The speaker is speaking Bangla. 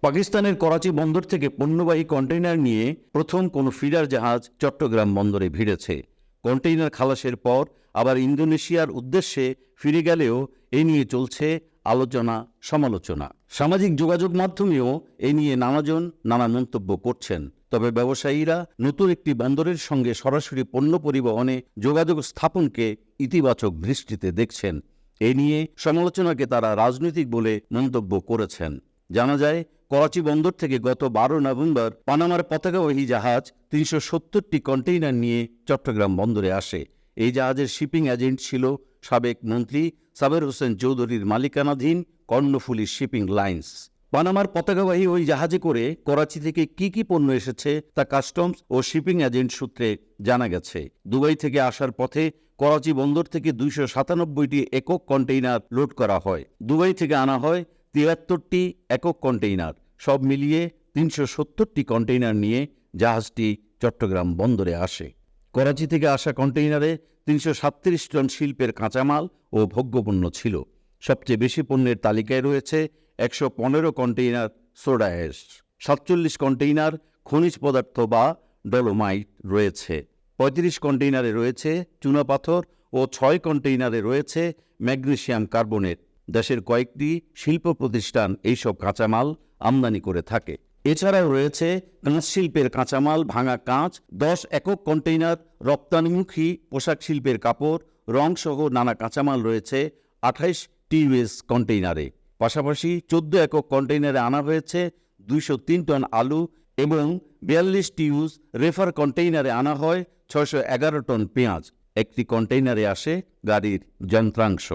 পাকিস্তানের করাচি বন্দর থেকে পণ্যবাহী কন্টেইনার নিয়ে প্রথম কোনো ফিডার জাহাজ চট্টগ্রাম বন্দরে ভিড়েছে। কন্টেইনার খালাসের পর আবার ইন্দোনেশিয়ার উদ্দেশ্যে ফিরে গেলেও এ নিয়ে চলছে আলোচনা সমালোচনা। সামাজিক যোগাযোগ মাধ্যমেও এ নিয়ে নানাজন নানা মন্তব্য করছেন। তবে ব্যবসায়ীরা নতুন একটি বন্দরের সঙ্গে সরাসরি পণ্য পরিবহনে যোগাযোগ স্থাপনকে ইতিবাচক দৃষ্টিতে দেখছেন। এ নিয়ে সমালোচনাকে তারা রাজনৈতিক বলে মন্তব্য করেছেন। জানা যায়, করাচি বন্দর থেকে গত 12 নভেম্বর পানামার পতাকাবাহী জাহাজ 370টি কন্টেইনার নিয়ে চট্টগ্রাম বন্দরে আসে। এই জাহাজের শিপিং এজেন্ট ছিল সাবেক মন্ত্রী সাবের হোসেন চৌধুরীর মালিকানাধীন কর্ণফুলী শিপিং লাইন্স। পানামার পতাকাবাহী ওই জাহাজে করে করাচি থেকে কি পণ্য এসেছে তা কাস্টমস ও শিপিং এজেন্ট সূত্রে জানা গেছে। দুবাই থেকে আসার পথে করাচি বন্দর থেকে 297টি একক কন্টেইনার লোড করা হয়। দুবাই থেকে আনা হয় 73টি একক কন্টেইনার। সব মিলিয়ে 370টি কন্টেইনার নিয়ে জাহাজটি চট্টগ্রাম বন্দরে আসে। করাচি থেকে আসা কন্টেইনারে 337 টন শিল্পের কাঁচামাল ও ভোগ্যপণ্য ছিল। সবচেয়ে বেশি পণ্যের তালিকায় রয়েছে 115 কন্টেইনার সোডা অ্যাশ, 47 কন্টেইনার খনিজ পদার্থ বা ডলোমাইট রয়েছে, 35 কন্টেইনারে রয়েছে চুনাপাথর ও 6 কন্টেইনারে রয়েছে ম্যাগনেসিয়াম কার্বনেট। দেশের কয়েকটি শিল্প প্রতিষ্ঠান এইসব কাঁচামাল আমদানি করে থাকে। এছাড়াও রয়েছে কাঁচ শিল্পের কাঁচামাল, ভাঙা কাঁচ, 10 একক কন্টেইনার রপ্তানিমুখী পোশাক শিল্পের কাপড়, রংসহ নানা কাঁচামাল রয়েছে 28 টিউএস কন্টেইনারে। পাশাপাশি 14 একক কন্টেইনারে আনা হয়েছে 203 টন আলু এবং 42 টিউস রেফার কন্টেইনারে আনা হয় 611 টন পেঁয়াজ। একটি কন্টেইনারে আসে গাড়ির যন্ত্রাংশ।